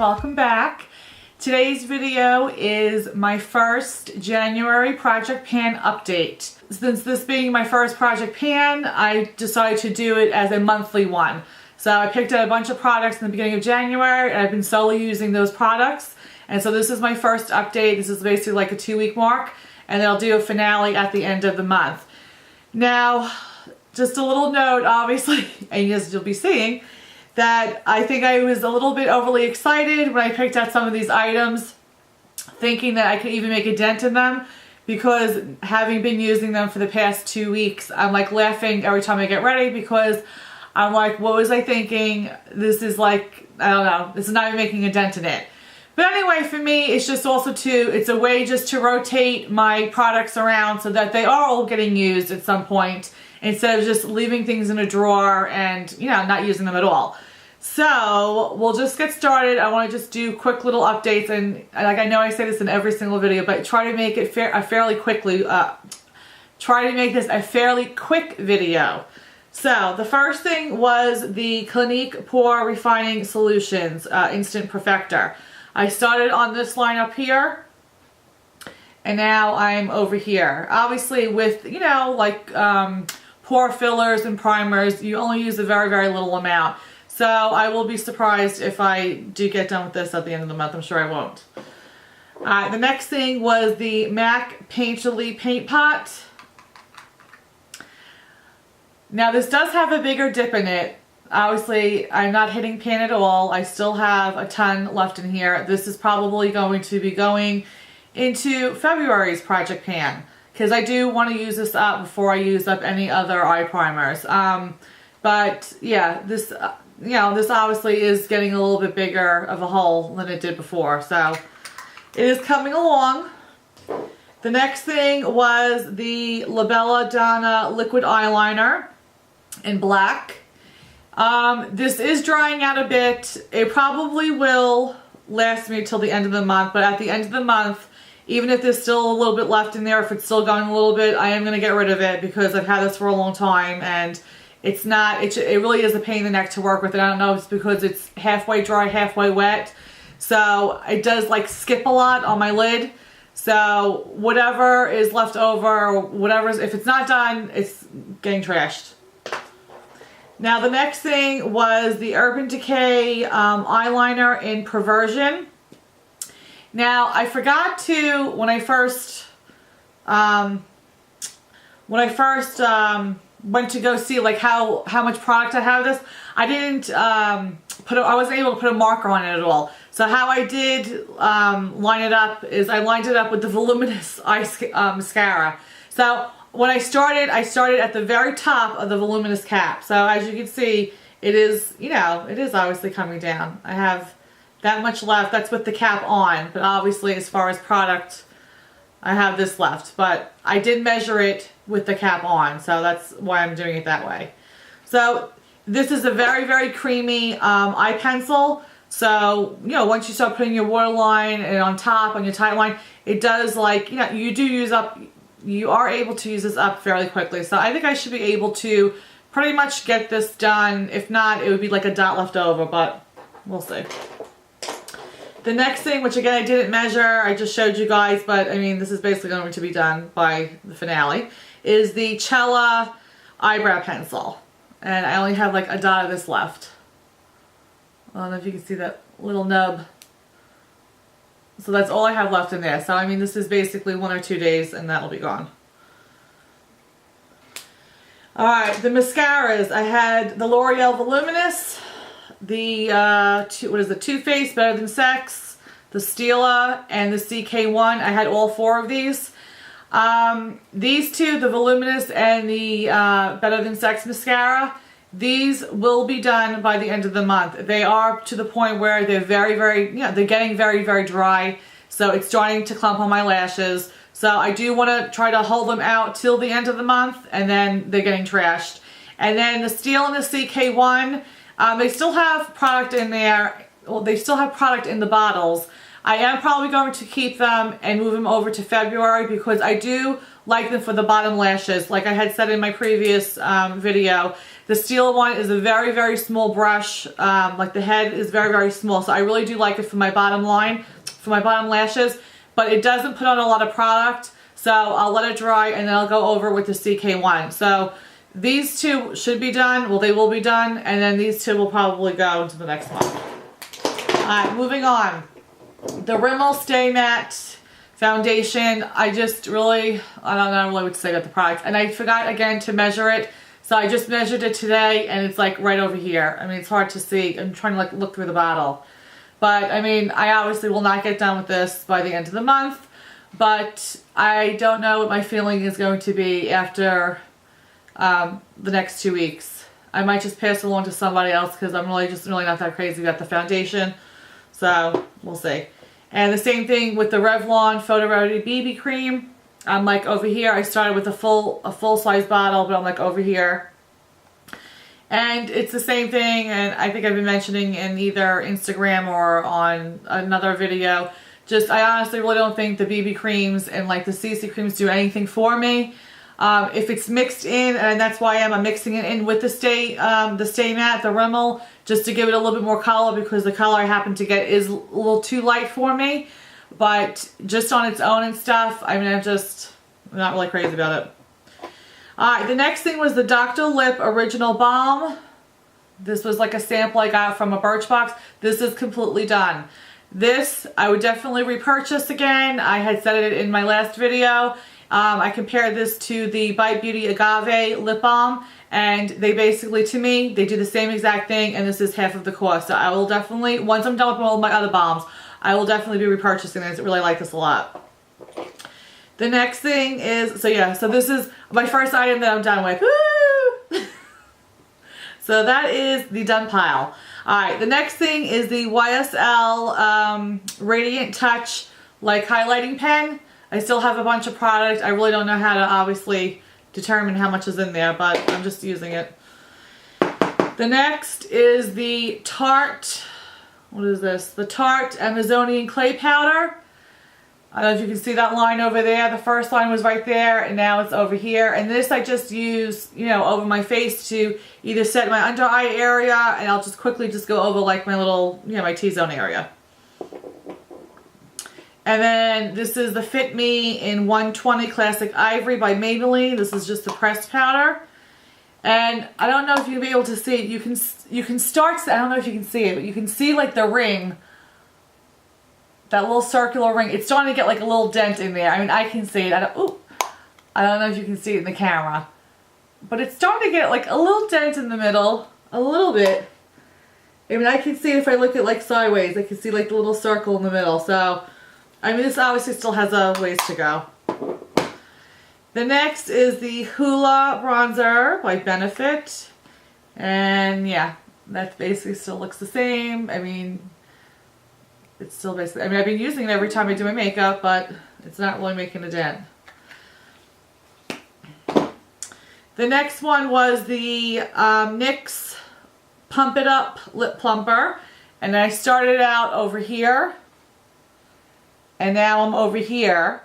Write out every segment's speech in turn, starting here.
welcome back. Today's video is my first January project pan update. Since this being my first project pan, I decided to do it as a monthly one. So I picked out a bunch of products in the beginning of January and I've been solely using those products. And so this is my first update. This is basically like a 2-week mark, and then I'll do a finale at the end of the month. Now, just a little note, obviously, and as you'll be seeing, that I think I was a little bit overly excited when I picked out some of these items, thinking that I could even make a dent in them, because having been using them for the past 2 weeks, I'm like laughing every time I get ready, because I'm like, what was I thinking? This is like, I don't know, this is not even making a dent in it. But anyway, for me, it's just also it's a way just to rotate my products around so that they are all getting used at some point, instead of just leaving things in a drawer and, you know, not using them at all. So we'll just get started. I want to just do quick little updates, and like I know I say this in every single video, but try to make it try to make this a fairly quick video. So the first thing was the Clinique Pore Refining Solutions Instant Perfector. I started on this line up here, and now I'm over here. Obviously with, you know, like pore fillers and primers, you only use a very, very little amount. So I will be surprised if I do get done with this at the end of the month. I'm sure I won't. The next thing was the MAC Painterly Paint Pot. Now this does have a bigger dip in it. Obviously I'm not hitting pan at all. I still have a ton left in here. This is probably going to be going into February's project pan, because I do want to use this up before I use up any other eye primers. But yeah, this you know, this obviously is getting a little bit bigger of a hole than it did before, so it is coming along. The next thing was the La Bella Donna liquid eyeliner in black. This is drying out a bit. It probably will last me till the end of the month, but at the end of the month, even if there's still a little bit left in there, if it's still going a little bit, I am going to get rid of it, because I've had this for a long time and it's not, it really is a pain in the neck to work with it. I don't know if it's because it's halfway dry, halfway wet. So it does like skip a lot on my lid. So whatever is left over, if it's not done, it's getting trashed. Now the next thing was the Urban Decay eyeliner in Perversion. Now I forgot to, when I first went to go see like how much product I have this, I didn't I wasn't able to put a marker on it at all. So how I did line it up is I lined it up with the Voluminous mascara. So when I started at the very top of the Voluminous cap. So as you can see, it is, you know, it is obviously coming down. I have that much left. That's with the cap on, but obviously as far as product, I have this left. But I did measure it with the cap on, so that's why I'm doing it that way. So this is a very, very creamy eye pencil. So, you know, once you start putting your waterline and on top, on your tight line, it does, like, you know, you are able to use this up fairly quickly. So I think I should be able to pretty much get this done. If not, it would be like a dot left over, but we'll see. The next thing, which again I didn't measure, I just showed you guys, but I mean this is basically going to be done by the finale, is the Cella eyebrow pencil. And I only have like a dot of this left. I don't know if you can see that little nub. So that's all I have left in there. So I mean this is basically 1 or 2 days and that'll be gone. Alright, the mascaras. I had the L'Oreal Voluminous, the Too Faced Better Than Sex, the Stila, and the CK1. I had all 4 of these. These two, the Voluminous and the Better Than Sex mascara, these will be done by the end of the month. They are to the point where they're very, very, you know, they're getting very, very dry. So it's starting to clump on my lashes. So I do want to try to hold them out till the end of the month, and then they're getting trashed. And then the Steel and the CK1, they still have product in there. Well, they still have product in the bottles. I am probably going to keep them and move them over to February because I do like them for the bottom lashes. Like I had said in my previous video, the steel one is a very, very small brush. Like the head is very, very small. So I really do like it for my bottom line, for my bottom lashes. But it doesn't put on a lot of product. So I'll let it dry and then I'll go over with the CK1. So these two should be done. Well, they will be done. And then these two will probably go into the next month. Alright, moving on. The Rimmel Stay Matte Foundation. I just really, I don't know really what to say about the product. And I forgot again to measure it. So I just measured it today and it's like right over here. I mean, it's hard to see. I'm trying to like look through the bottle. But I mean, I obviously will not get done with this by the end of the month. But I don't know what my feeling is going to be after the next 2 weeks. I might just pass it along to somebody else because I'm really not that crazy about the foundation. So we'll see. And the same thing with the Revlon Photo Ready BB Cream. I'm like over here. I started with a full size bottle, but I'm like over here. And it's the same thing, and I think I've been mentioning in either Instagram or on another video. Just, I honestly really don't think the BB creams and like the CC creams do anything for me. If it's mixed in, and that's why I'm mixing it in with the Stay Matte, the Rimmel, just to give it a little bit more color because the color I happen to get is a little too light for me. But just on its own and stuff, I mean, I'm not really crazy about it. Alright, the next thing was the Dr. Lip Original Balm. This was like a sample I got from a Birchbox. This is completely done. This, I would definitely repurchase again. I had said it in my last video. I compared this to the Bite Beauty Agave Lip Balm. And they basically, to me, they do the same exact thing. And this is half of the cost. So I will definitely, once I'm done with all my other balms, I will definitely be repurchasing this. I really like this a lot. The next thing is, so this is my first item that I'm done with. Woo! So that is the done pile. Alright, the next thing is the YSL Radiant Touch like highlighting pen. I still have a bunch of product. I really don't know how to obviously determine how much is in there, but I'm just using it. The next is the Tarte, what is this? The Tarte Amazonian Clay Powder. I don't know if you can see that line over there. The first line was right there and now it's over here. And this I just use, you know, over my face to either set my under eye area, and I'll just quickly just go over like my little, you know, my T-zone area. And then this is the Fit Me in 120 Classic Ivory by Maybelline. This is just the pressed powder. And I don't know if you'll be able to see it. You can start, I don't know if you can see it, but you can see like the ring. That little circular ring. It's starting to get like a little dent in there. I mean, I can see it. I don't know if you can see it in the camera. But it's starting to get like a little dent in the middle. A little bit. I mean, I can see it if I look at like sideways. I can see like the little circle in the middle. So, I mean, this obviously still has a ways to go. The next is the Hoola Bronzer by Benefit. And yeah, that basically still looks the same. I mean, it's still basically, I mean, I've been using it every time I do my makeup, but it's not really making a dent. The next one was the NYX Pump It Up Lip Plumper. And I started out over here. And now I'm over here.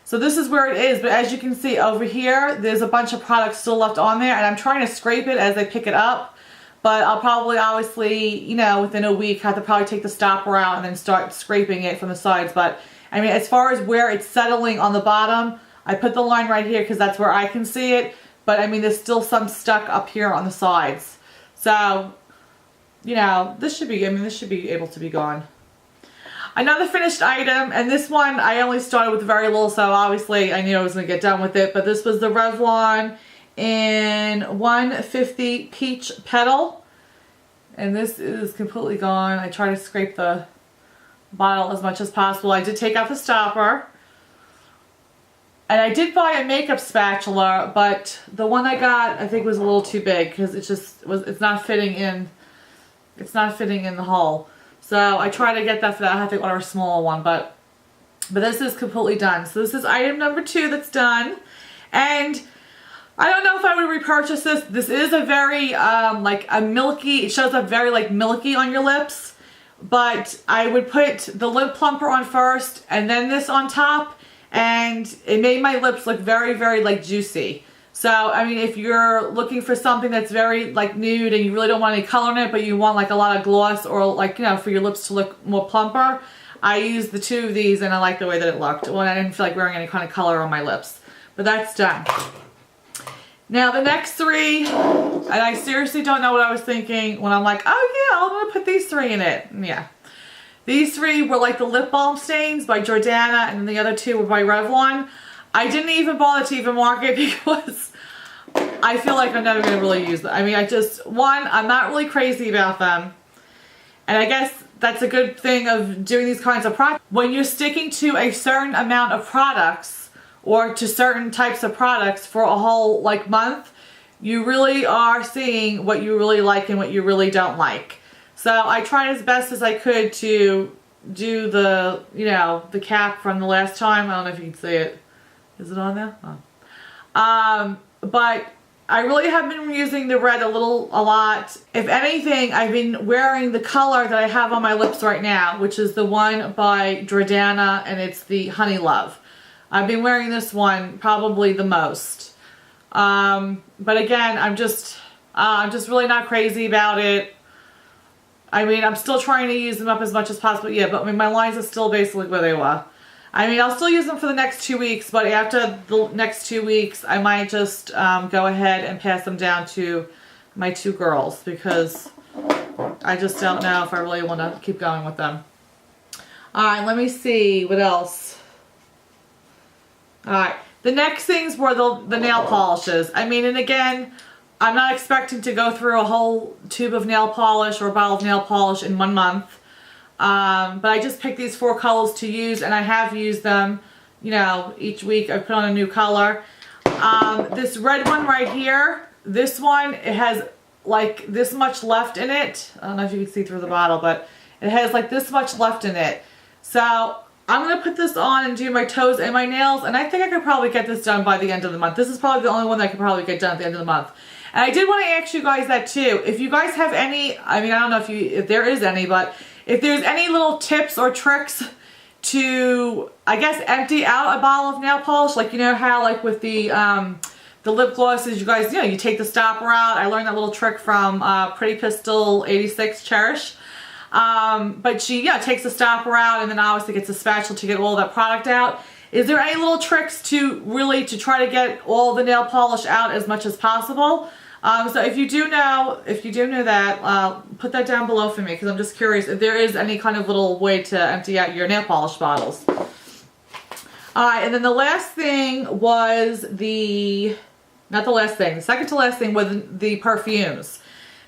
So this is where it is, but as you can see over here, there's a bunch of product still left on there, and I'm trying to scrape it as I pick it up. But I'll probably, obviously, you know, within a week, have to probably take the stopper out and then start scraping it from the sides. But, I mean, as far as where it's settling on the bottom, I put the line right here because that's where I can see it. But, I mean, there's still some stuck up here on the sides. So, you know, this should be, I mean, this should be able to be gone. Another finished item, and this one I only started with very little, so obviously I knew I was going to get done with it. But this was the Revlon in 150 Peach Petal, and this is completely gone. I try to scrape the bottle as much as possible. I did take out the stopper, and I did buy a makeup spatula, but the one I got I think was a little too big because it's not fitting in. It's not fitting in the hole. So I try to get that for that. I have to order a small one, but this is completely done. So this is item number 2 that's done, and I don't know if I would repurchase this. This is a very, like a milky, it shows up very like milky on your lips. but I would put the lip plumper on first and then this on top, and it made my lips look very, very like juicy. So, I mean, if you're looking for something that's very like nude and you really don't want any color in it, but you want like a lot of gloss or like, you know, for your lips to look more plumper, I used the two of these and I like the way that it looked when I didn't feel like wearing any kind of color on my lips. But that's done. Now the next three, and I seriously don't know what I was thinking when I'm like, oh yeah, I'm going to put these three in it. Yeah. These three were like the lip balm stains by Jordana, and then the other two were by Revlon. I didn't even bother to even mark it because I feel like I'm never going to really use them. I mean, I'm not really crazy about them. And I guess that's a good thing of doing these kinds of products. When you're sticking to a certain amount of products, or to certain types of products for a whole like month, you really are seeing what you really like and what you really don't like. So I tried as best as I could to do the, you know, the cap from the last time. I don't know if you can see it. Is it on there? Oh. But I really have been using the red a lot. If anything, I've been wearing the color that I have on my lips right now, which is the one by Jordana, and it's the Honey Love. I've been wearing this one probably the most. But again, I'm just really not crazy about it. I mean, I'm still trying to use them up as much as possible. Yeah, but I mean, my lines are still basically where they were. I mean, I'll still use them for the next 2 weeks, but after the next 2 weeks, I might just go ahead and pass them down to my two girls because I just don't know if I really want to keep going with them. Alright, let me see what else. Alright, the next things were the nail polishes. I mean, and again, I'm not expecting to go through a whole tube of nail polish or a bottle of nail polish in 1 month. But I just picked these 4 colors to use, and I have used them, you know, each week I put on a new color. This red one right here, this one, it has like this much left in it. I don't know if you can see through the bottle, but it has like this much left in it. So I'm going to put this on and do my toes and my nails, and I think I could probably get this done by the end of the month. This is probably the only one that I could probably get done at the end of the month. And I did want to ask you guys that too. If you guys have any, I mean, I don't know if there is any, but if there's any little tips or tricks to, I guess, empty out a bottle of nail polish, like you know how like with the lip glosses, you guys, you know, you take the stopper out. I learned that little trick from Pretty Pistol 86 Cherish. But she, yeah, takes the stopper out and then obviously gets a spatula to get all that product out. Is there any little tricks to really try to get all the nail polish out as much as possible? So if you do know that, put that down below for me because I'm just curious if there is any kind of little way to empty out your nail polish bottles. Alright, and then the last thing was the second to last thing was the perfumes.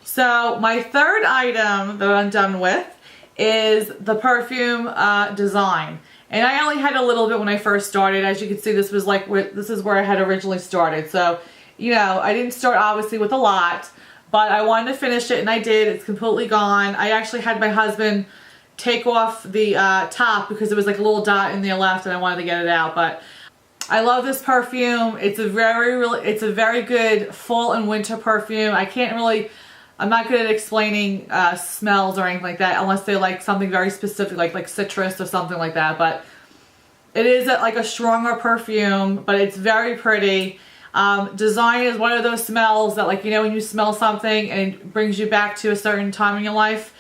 So my third item that I'm done with is the perfume design. And I only had a little bit when I first started. As you can see, this is where I had originally started. So, you know, I didn't start obviously with a lot, but I wanted to finish it and I did. It's completely gone. I actually had my husband take off the top because there was like a little dot in there left and I wanted to get it out. But I love this perfume. It's a very good fall and winter perfume. I'm not good at explaining smells or anything like that unless they're like something very specific like citrus or something like that. But it is like a stronger perfume, but it's very pretty. Design is one of those smells that, like, you know, when you smell something and it brings you back to a certain time in your life.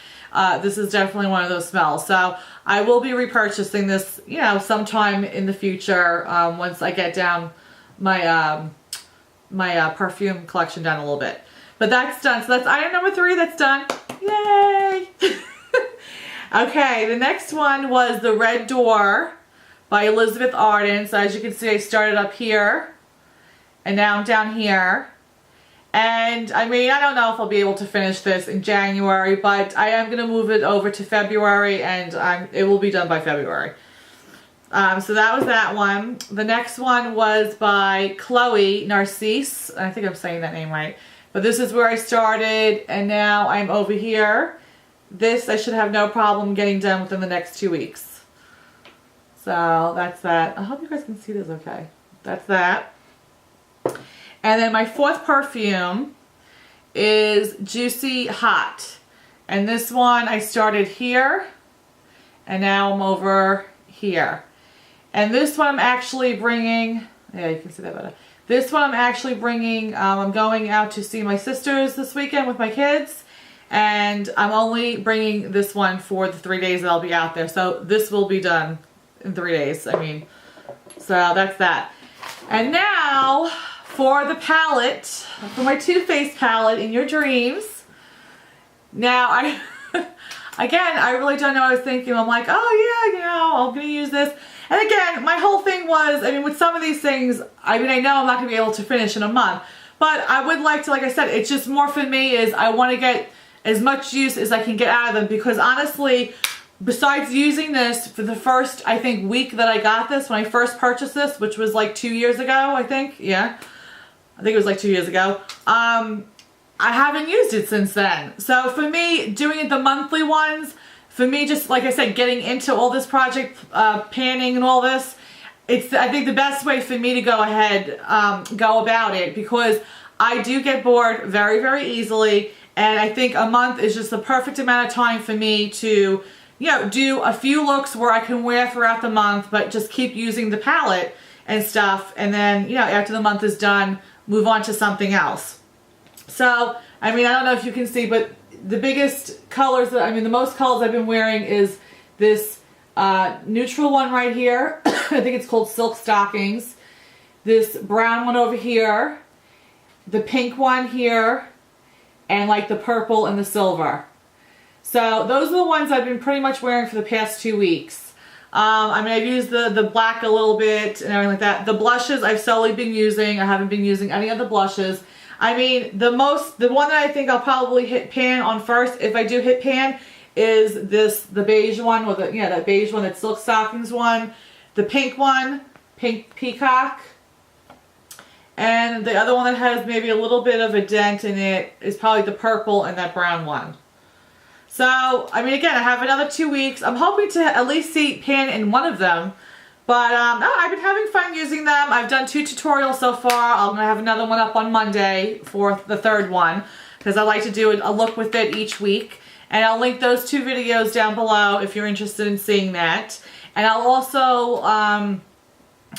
This is definitely one of those smells. So I will be repurchasing this, you know, sometime in the future once I get down my my perfume collection down a little bit. But that's done. So that's item number 3. That's done. Yay! Okay, the next one was the Red Door by Elizabeth Arden. So as you can see, I started up here and now I'm down here. And I mean, I don't know if I'll be able to finish this in January, but I am going to move it over to February and it will be done by February. So that was that one. The next one was by Chloe Narcisse. I think I'm saying that name right. But this is where I started and now I'm over here. This I should have no problem getting done within the next 2 weeks. So that's that. I hope you guys can see this okay. That's that. And then my 4th perfume is Juicy Hot. And this one I started here, and now I'm over here. And this one I'm actually bringing, yeah, you can see that better. This one I'm actually bringing, I'm going out to see my sisters this weekend with my kids. And I'm only bringing this one for the 3 days that I'll be out there. So this will be done in 3 days. I mean, so that's that. And now for the palette, for my Too Faced palette in your dreams. Now again, I really don't know what I was thinking. I'm like, oh yeah, you know, I'm going to use this. And again, my whole thing was, I mean, with some of these things, I mean, I know I'm not going to be able to finish in a month. But I would like to, like I said, it's just more for me is I want to get as much use as I can get out of them. Because honestly, besides using this for the first, I think, week that I got this, when I first purchased this, which was like 2 years ago, I think. Yeah. I think it was like 2 years ago. I haven't used it since then. So for me, doing the monthly ones, for me, just like I said, getting into all this project panning and all this, it's, I think, the best way for me to go ahead, go about it, because I do get bored very, very easily, and I think a month is just the perfect amount of time for me to, you know, do a few looks where I can wear throughout the month, but just keep using the palette and stuff, and then, you know, after the month is done, move on to something else. So, I mean, I don't know if you can see, but the biggest colors that, I mean, the most colors I've been wearing is this neutral one right here. I think it's called Silk Stockings. This brown one over here. The pink one here. And like the purple and the silver. So those are the ones I've been pretty much wearing for the past 2 weeks. I mean, I've used the black a little bit and everything like that. The blushes I've solely been using. I haven't been using any of the blushes. I mean, the one that I think I'll probably hit pan on first, if I do hit pan, is the beige one, or that beige one, that Silk Stockings one, the pink one, Pink Peacock, and the other one that has maybe a little bit of a dent in it is probably the purple and that brown one. So, I mean, again, I have another 2 weeks. I'm hoping to at least see pan in one of them. But no, I've been having fun using them. I've done 2 tutorials so far. I'm going to have another one up on Monday for the third one, because I like to do a look with it each week. And I'll link those 2 videos down below if you're interested in seeing that. And I'll also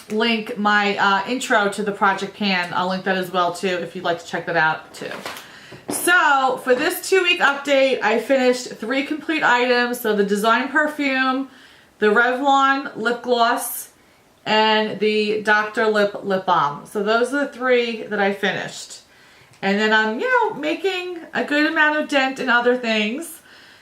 link my intro to the Project Pan. I'll link that as well too if you'd like to check that out too. So for this 2-week update, I finished 3 complete items. So the Design Perfume, the Revlon Lip Gloss, and the Dr. Lip Balm. So those are the 3 that I finished. And then I'm, you know, making a good amount of dent in other things.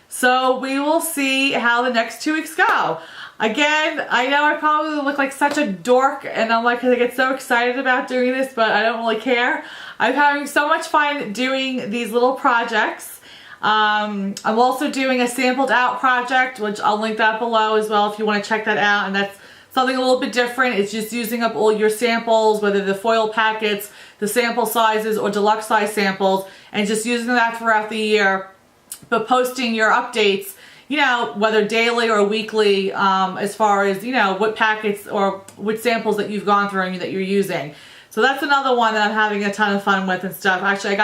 So we will see how the next 2 weeks go. Again, I know I probably look like such a dork, and I'm like, I get so excited about doing this, but I don't really care. I'm having so much fun doing these little projects. I'm also doing a sampled out project, which I'll link that below as well if you want to check that out. And that's something a little bit different. It's just using up all your samples, whether the foil packets, the sample sizes, or deluxe size samples, and just using that throughout the year, but posting your updates, you know, whether daily or weekly, as far as, you know, what packets or what samples that you've gone through and that you're using. So that's another one that I'm having a ton of fun with and stuff. Actually, I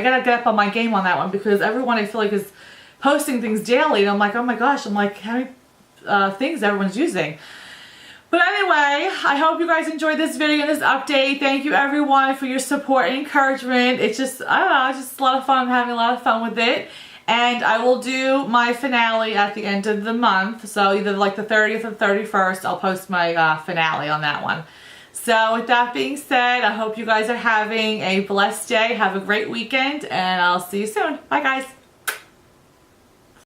gotta get up on my game on that one, because everyone I feel like is posting things daily, and I'm like, oh my gosh, I'm like, how many things everyone's using. But anyway, I hope you guys enjoyed this video and this update. Thank you everyone for your support and encouragement. It's just, I don't know, it's just a lot of fun. I'm having a lot of fun with it. And I will do my finale at the end of the month. So either like the 30th or 31st, I'll post my finale on that one. So with that being said, I hope you guys are having a blessed day. Have a great weekend, and I'll see you soon. Bye guys.